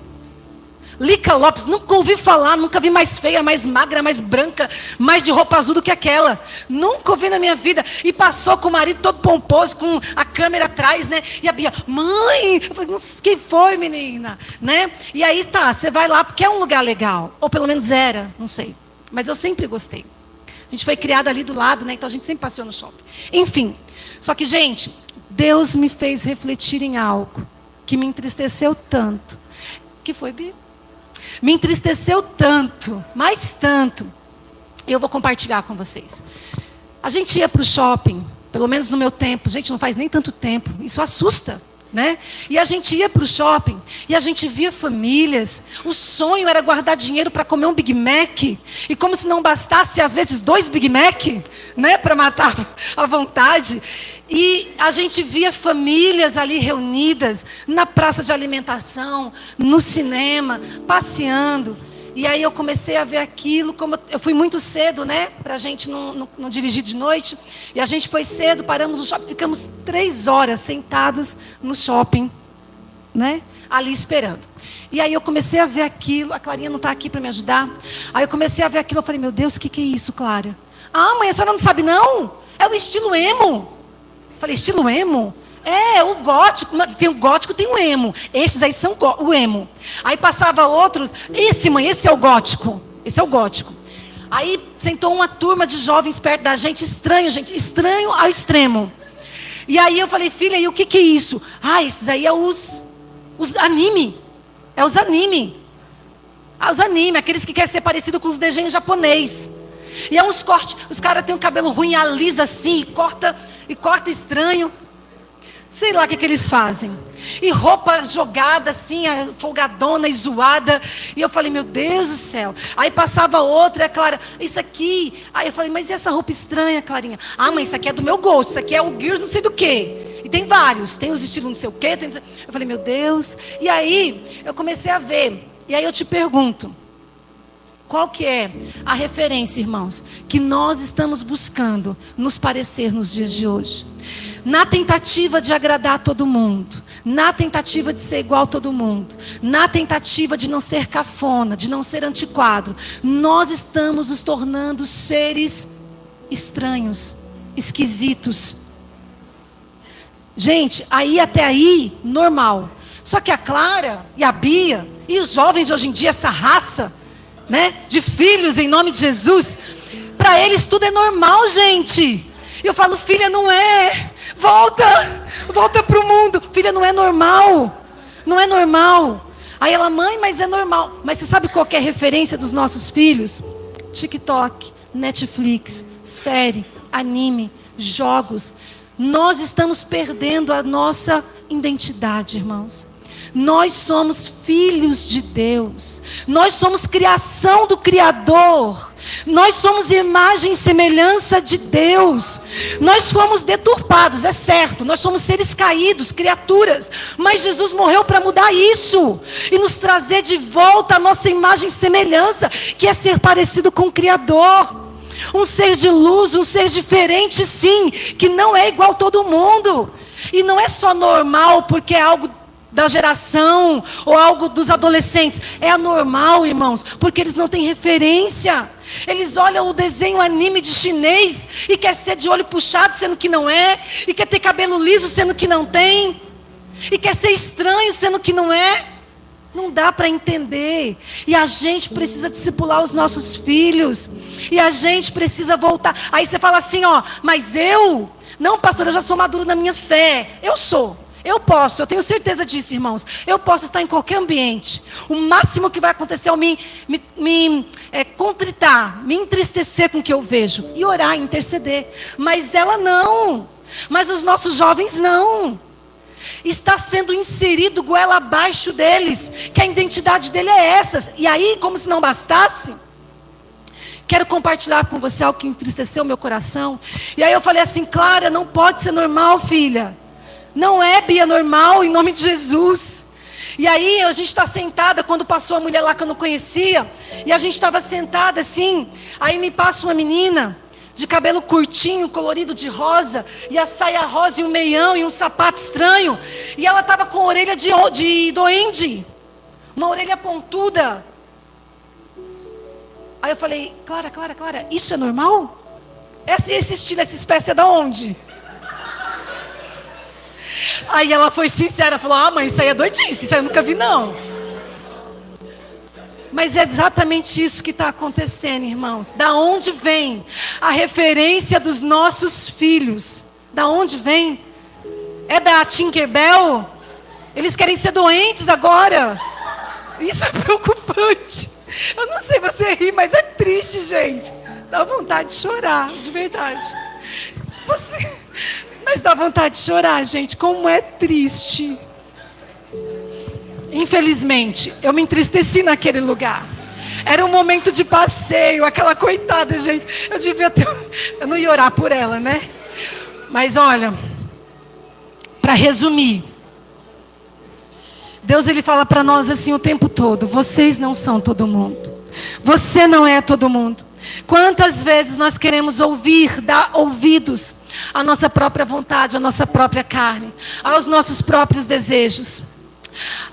Lica Lopes, nunca ouvi falar, nunca vi mais feia, mais magra, mais branca, mais de roupa azul do que aquela. Nunca ouvi na minha vida. E passou com o marido todo pomposo, com a câmera atrás, né? E a Bia, mãe, eu falei, não sei quem foi, menina, né? E aí tá, você vai lá porque é um lugar legal. Ou pelo menos era, não sei. Mas eu sempre gostei. A gente foi criada ali do lado, né? Então a gente sempre passeou no shopping. Enfim, só que, gente, Deus me fez refletir em algo que me entristeceu tanto. Que foi, Bia? Me entristeceu tanto, mais tanto. Eu vou compartilhar com vocês. A gente ia para o shopping, pelo menos no meu tempo. Gente, não faz nem tanto tempo. Isso assusta, né? E a gente ia para o shopping e a gente via famílias. O sonho era guardar dinheiro para comer um Big Mac. E como se não bastasse, às vezes, 2 Big Mac, né? Para matar a vontade. E a gente via famílias ali reunidas na praça de alimentação, no cinema, passeando. E aí eu comecei a ver aquilo, como eu fui muito cedo, né? Para a gente não dirigir de noite. E a gente foi cedo, paramos no shopping, ficamos 3 horas sentados no shopping. né? Ali esperando. E aí eu comecei a ver aquilo, a Clarinha não está aqui para me ajudar. Aí eu comecei a ver aquilo, eu falei, meu Deus, o que é isso, Clara? Ah, mãe, a senhora não sabe não? É o estilo emo. Eu falei, estilo emo? É, o gótico, tem o gótico, tem o emo. Esses aí são o emo. Aí passava outros, mãe, esse é o gótico. Esse é o gótico. Aí sentou uma turma de jovens perto da gente, estranho ao extremo. E aí eu falei, filha, e o que é isso? Ah, esses aí é os anime. É os anime. Os anime, aqueles que querem ser parecido com os desenhos japonês. E é uns cortes, os caras têm um cabelo ruim, alisa assim, e corta estranho. Sei lá o que eles fazem. E roupa jogada assim, folgadona e zoada. E eu falei, meu Deus do céu. Aí passava outra, e a Clara, isso aqui. Aí eu falei, mas e essa roupa estranha, Clarinha? Ah, mãe, isso aqui é do meu gosto. Isso aqui é o Gears não sei do quê. E tem vários. Tem os estilos não sei o quê. Eu falei, meu Deus. E aí eu comecei a ver. E aí eu te pergunto. Qual que é a referência, irmãos, que nós estamos buscando nos parecer nos dias de hoje? Na tentativa de agradar todo mundo, na tentativa de ser igual a todo mundo, na tentativa de não ser cafona, de não ser antiquado, nós estamos nos tornando seres estranhos, esquisitos. Gente, até aí, normal. Só que a Clara e a Bia, e os jovens hoje em dia, essa raça, né, de filhos em nome de Jesus, para eles tudo é normal, gente. Eu falo, filha, não é. Volta para o mundo. Filha, não é normal. Não é normal. Aí ela, mãe, mas é normal. Mas você sabe qual que é a referência dos nossos filhos? TikTok, Netflix, série, anime, jogos. Nós estamos perdendo a nossa identidade, irmãos. Nós somos filhos de Deus. Nós somos criação do Criador. Nós somos imagem e semelhança de Deus. Nós fomos deturpados, é certo. Nós somos seres caídos, criaturas. Mas Jesus morreu para mudar isso. E nos trazer de volta a nossa imagem e semelhança, que é ser parecido com o Criador. Um ser de luz, um ser diferente, sim. Que não é igual a todo mundo. E não é só normal porque é algo da geração ou algo dos adolescentes. É anormal, irmãos, porque eles não têm referência. Eles olham o desenho anime de chinês e quer ser de olho puxado, sendo que não é. E quer ter cabelo liso, sendo que não tem. E quer ser estranho, sendo que não é. Não dá para entender. E a gente precisa discipular os nossos filhos. E a gente precisa voltar. Aí você fala assim, ó, mas eu... Não, pastor, eu já sou maduro na minha fé. Eu sou. Eu posso, eu tenho certeza disso, irmãos. Eu posso estar em qualquer ambiente. O máximo que vai acontecer é eu me contritar, me entristecer com o que eu vejo. E orar, interceder. Mas ela não. Mas os nossos jovens não. Está sendo inserido goela abaixo deles. Que a identidade dele é essa. E aí, como se não bastasse, quero compartilhar com você algo que entristeceu meu coração. E aí eu falei assim, Clara, não pode ser normal, filha. Não é, Bia, normal, em nome de Jesus. E aí a gente está sentada, quando passou a mulher lá que eu não conhecia, e a gente estava sentada assim, aí me passa uma menina, de cabelo curtinho, colorido de rosa, e a saia rosa e um meião, e um sapato estranho, e ela estava com a orelha de duende, uma orelha pontuda. Aí eu falei, Clara, isso é normal? Esse estilo, essa espécie é da onde? Aí ela foi sincera, falou, ah, mãe, isso aí é doidice, isso aí eu nunca vi não. Mas é exatamente isso que está acontecendo, irmãos. Da onde vem a referência dos nossos filhos? Da onde vem? É da Tinkerbell? Eles querem ser doentes agora. Isso é preocupante. Eu não sei você rir, mas é triste, gente. Dá vontade de chorar, de verdade. Mas dá vontade de chorar, gente. Como é triste. Infelizmente, eu me entristeci naquele lugar. Era um momento de passeio. Aquela coitada, gente. Eu devia ter... Eu não ia orar por ela, né? Mas olha, para resumir, Deus ele fala para nós assim o tempo todo: vocês não são todo mundo. Você não é todo mundo. Quantas vezes nós queremos dar ouvidos à nossa própria vontade, à nossa própria carne, aos nossos próprios desejos.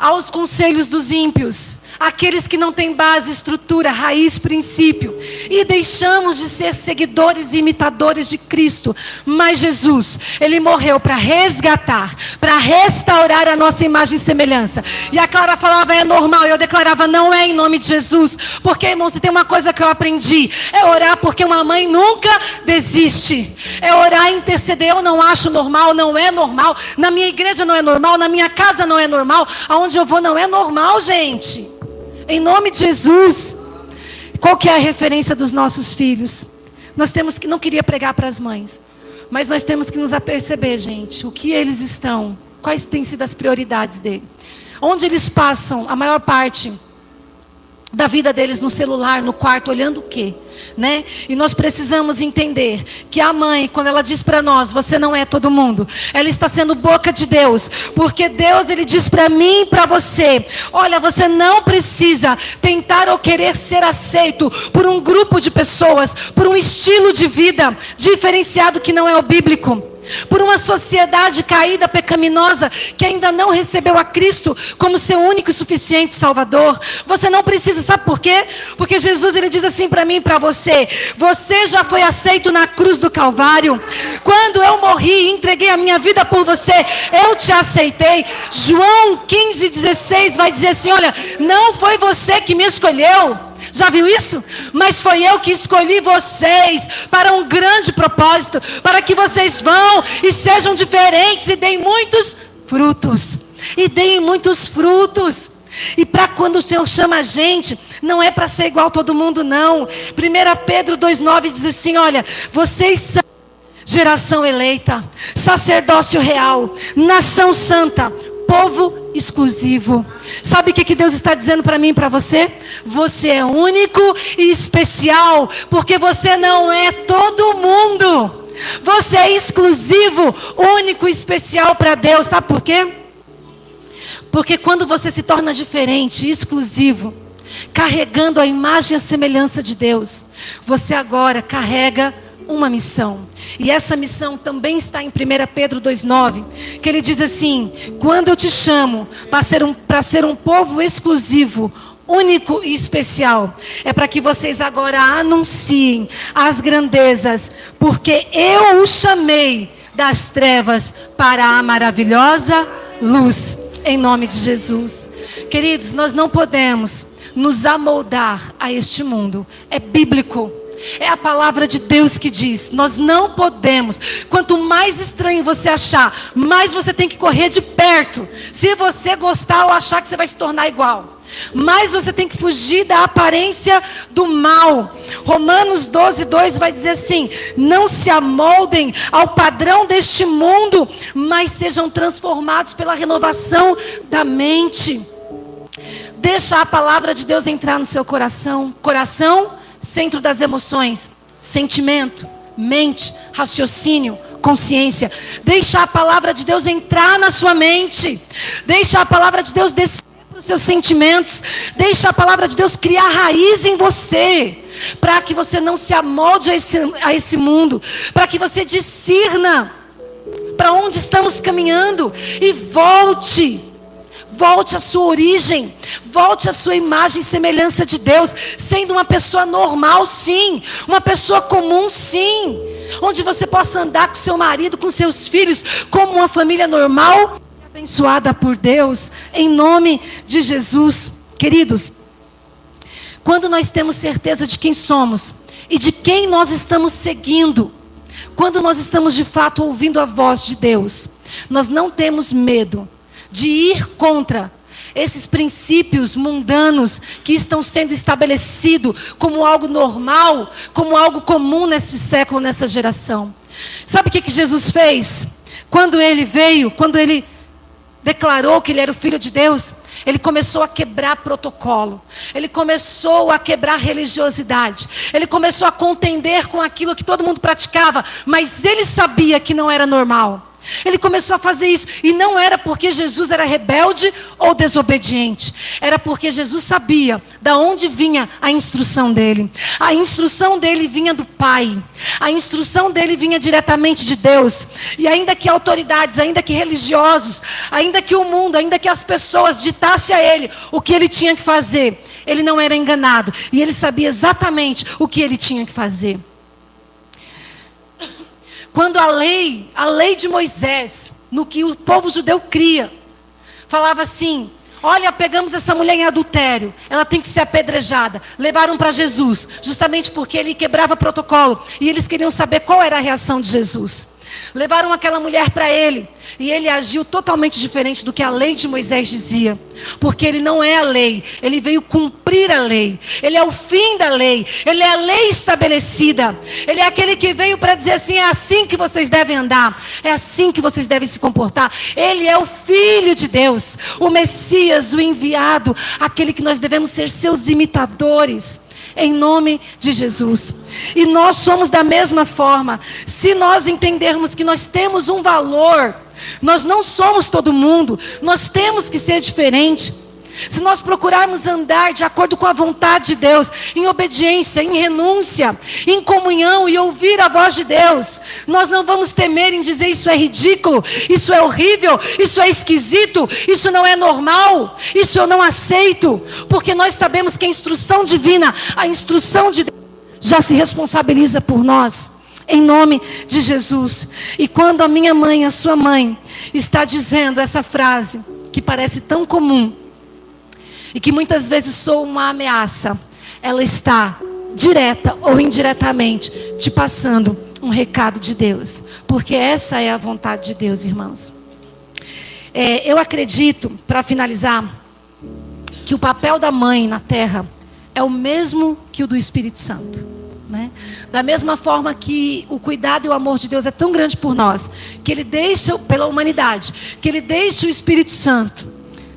aos conselhos dos ímpios, aqueles que não têm base, estrutura, raiz, princípio, e deixamos de ser seguidores e imitadores de Cristo. Mas Jesus, Ele morreu para resgatar, para restaurar a nossa imagem e semelhança. E a Clara falava, é normal, eu declarava, não é, em nome de Jesus. Porque, irmão, se tem uma coisa que eu aprendi, é orar, porque uma mãe nunca desiste. É orar e interceder. Eu não acho normal, não é normal. Na minha igreja não é normal, na minha casa não é normal, aonde eu vou não é normal, gente. Em nome de Jesus. Qual que é a referência dos nossos filhos? Nós temos que, não queria pregar para as mães, mas nós temos que nos aperceber, gente, o que eles estão, quais têm sido as prioridades dele. Onde eles passam a maior parte da vida deles, no celular, no quarto, olhando o quê? Né? E nós precisamos entender que a mãe, quando ela diz para nós, você não é todo mundo, ela está sendo boca de Deus, porque Deus, Ele diz para mim e para você, olha, você não precisa tentar ou querer ser aceito por um grupo de pessoas, por um estilo de vida diferenciado que não é o bíblico, por uma sociedade caída, pecaminosa, que ainda não recebeu a Cristo como seu único e suficiente Salvador. Você não precisa, sabe por quê? Porque Jesus, Ele diz assim para mim e para você, você já foi aceito na cruz do Calvário. Quando eu morri e entreguei a minha vida por você, eu te aceitei. João 15:16 vai dizer assim, olha, não foi você que me escolheu. Já viu isso? Mas foi eu que escolhi vocês para um grande propósito, para que vocês vão e sejam diferentes e deem muitos frutos. E deem muitos frutos. E para quando o Senhor chama a gente, não é para ser igual a todo mundo, não. 1 Pedro 2,9 diz assim, olha, vocês são geração eleita, sacerdócio real, nação santa, povo exclusivo. Sabe o que Deus está dizendo para mim e para você? Você é único e especial, porque você não é todo mundo. Você é exclusivo, único e especial para Deus. Sabe por quê? Porque quando você se torna diferente, exclusivo, carregando a imagem e a semelhança de Deus, você agora carrega uma missão. E essa missão também está em 1 Pedro 2,9, que ele diz assim, quando eu te chamo para ser um povo exclusivo, único e especial, é para que vocês agora anunciem as grandezas, porque eu o chamei das trevas para a maravilhosa luz, em nome de Jesus. Queridos, nós não podemos nos amoldar a este mundo, é bíblico. É a palavra de Deus que diz, nós não podemos. Quanto mais estranho você achar, mais você tem que correr de perto. Se você gostar ou achar que você vai se tornar igual, mais você tem que fugir da aparência do mal. Romanos 12:2 vai dizer assim, não se amoldem ao padrão deste mundo, mas sejam transformados pela renovação da mente. Deixa a palavra de Deus entrar no seu coração. Coração, centro das emoções, sentimento, mente, raciocínio, consciência. Deixa a palavra de Deus entrar na sua mente. Deixa a palavra de Deus descer para os seus sentimentos. Deixa a palavra de Deus criar raiz em você, para que você não se amolde a esse mundo, para que você discirna para onde estamos caminhando e volte à sua origem, volte à sua imagem e semelhança de Deus, sendo uma pessoa normal, sim, uma pessoa comum, sim, onde você possa andar com seu marido, com seus filhos, como uma família normal, abençoada por Deus, em nome de Jesus. Queridos, quando nós temos certeza de quem somos e de quem nós estamos seguindo, quando nós estamos de fato ouvindo a voz de Deus, nós não temos medo de ir contra esses princípios mundanos que estão sendo estabelecidos como algo normal, como algo comum nesse século, nessa geração. Sabe o que Jesus fez? Quando ele veio, quando ele declarou que ele era o Filho de Deus, ele começou a quebrar protocolo, ele começou a quebrar religiosidade, ele começou a contender com aquilo que todo mundo praticava, mas ele sabia que não era normal. Ele começou a fazer isso. E não era porque Jesus era rebelde ou desobediente. Era porque Jesus sabia de onde vinha a instrução dele. A instrução dele vinha do Pai. A instrução dele vinha diretamente de Deus. E ainda que autoridades, ainda que religiosos, ainda que o mundo, ainda que as pessoas ditassem a ele o que ele tinha que fazer, ele não era enganado. E ele sabia exatamente o que ele tinha que fazer. Quando a lei de Moisés, no que o povo judeu cria, falava assim: olha, pegamos essa mulher em adultério, ela tem que ser apedrejada. Levaram para Jesus, justamente porque ele quebrava protocolo. E eles queriam saber qual era a reação de Jesus. Levaram aquela mulher para ele. E ele agiu totalmente diferente do que a lei de Moisés dizia. Porque ele não é a lei. Ele veio cumprir a lei. Ele é o fim da lei. Ele é a lei estabelecida. Ele é aquele que veio para dizer assim: é assim que vocês devem andar. É assim que vocês devem se comportar. Ele é o Filho de Deus. O Messias, o enviado. Aquele que nós devemos ser seus imitadores. Em nome de Jesus. E nós somos da mesma forma. Se nós entendermos que nós temos um valor, nós não somos todo mundo, nós temos que ser diferente. Se nós procurarmos andar de acordo com a vontade de Deus, em obediência, em renúncia, em comunhão e ouvir a voz de Deus, nós não vamos temer em dizer: isso é ridículo, isso é horrível, isso é esquisito, isso não é normal, isso eu não aceito, porque nós sabemos que a instrução divina, a instrução de Deus já se responsabiliza por nós. Em nome de Jesus. E quando a minha mãe, a sua mãe, está dizendo essa frase, que parece tão comum, e que muitas vezes soa uma ameaça, ela está, direta ou indiretamente, te passando um recado de Deus. Porque essa é a vontade de Deus, irmãos. Eu acredito, para finalizar, que o papel da mãe na terra é o mesmo que o do Espírito Santo. Né? Da mesma forma que o cuidado e o amor de Deus é tão grande por nós, que Ele deixa, pela humanidade, que Ele deixa o Espírito Santo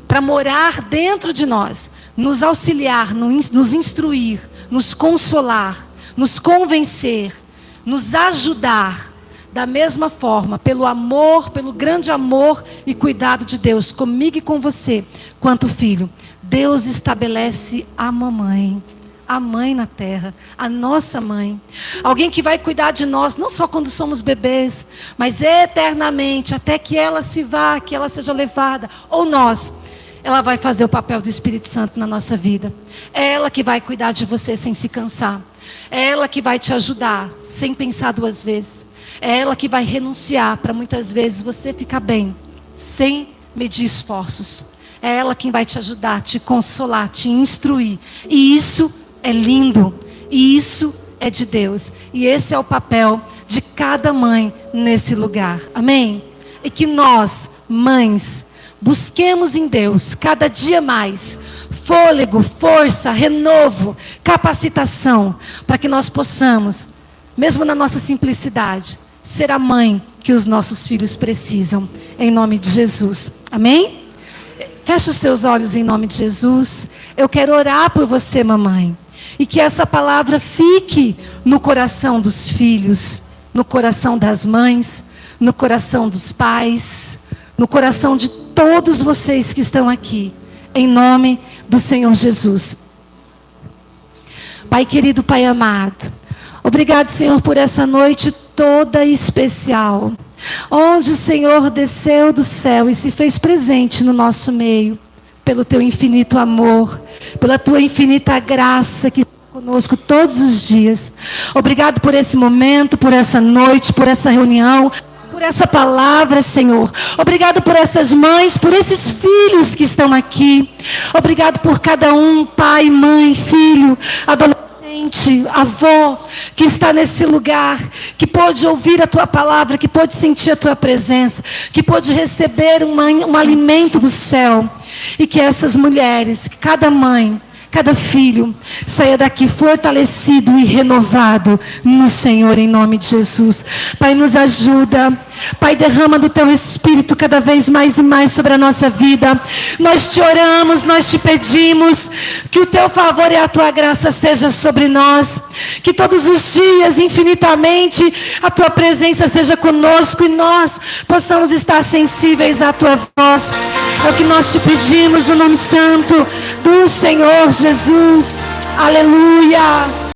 para morar dentro de nós, nos auxiliar, nos instruir, nos consolar, nos convencer, nos ajudar. Da mesma forma, pelo amor, pelo grande amor e cuidado de Deus comigo e com você, quanto filho, Deus estabelece a mamãe. A mãe na terra, a nossa mãe. Alguém que vai cuidar de nós, não só quando somos bebês, mas eternamente, até que ela se vá, que ela seja levada, ou nós. Ela vai fazer o papel do Espírito Santo na nossa vida. É ela que vai cuidar de você sem se cansar. É ela que vai te ajudar, sem pensar duas vezes. É ela que vai renunciar para muitas vezes você ficar bem, sem medir esforços. É ela quem vai te ajudar, te consolar, te instruir. E isso é lindo, e isso é de Deus. E esse é o papel de cada mãe nesse lugar. Amém? E que nós, mães, busquemos em Deus, cada dia mais, fôlego, força, renovo, capacitação, para que nós possamos, mesmo na nossa simplicidade, ser a mãe que os nossos filhos precisam. Em nome de Jesus. Amém? Feche os seus olhos em nome de Jesus. Eu quero orar por você, mamãe. E que essa palavra fique no coração dos filhos, no coração das mães, no coração dos pais, no coração de todos vocês que estão aqui, em nome do Senhor Jesus. Pai querido, Pai amado, obrigado, Senhor, por essa noite toda especial, onde o Senhor desceu do céu e se fez presente no nosso meio, pelo teu infinito amor, pela tua infinita graça que está conosco todos os dias. Obrigado por esse momento, por essa noite, por essa reunião, por essa palavra, Senhor. Obrigado por essas mães, por esses filhos que estão aqui. Obrigado por cada um, pai, mãe, filho, adolescente, avó, que está nesse lugar, que pôde ouvir a tua palavra, que pôde sentir a tua presença, que pôde receber um alimento do céu. E que essas mulheres, cada mãe, cada filho, saia daqui fortalecido e renovado no Senhor, em nome de Jesus. Pai, nos ajuda Pai, derrama do teu Espírito cada vez mais e mais sobre a nossa vida. Nós te oramos, nós te pedimos que o teu favor e a tua graça seja sobre nós. Que todos os dias, infinitamente, a tua presença seja conosco e nós possamos estar sensíveis à tua voz. É o que nós te pedimos no nome santo do Senhor Jesus. Aleluia.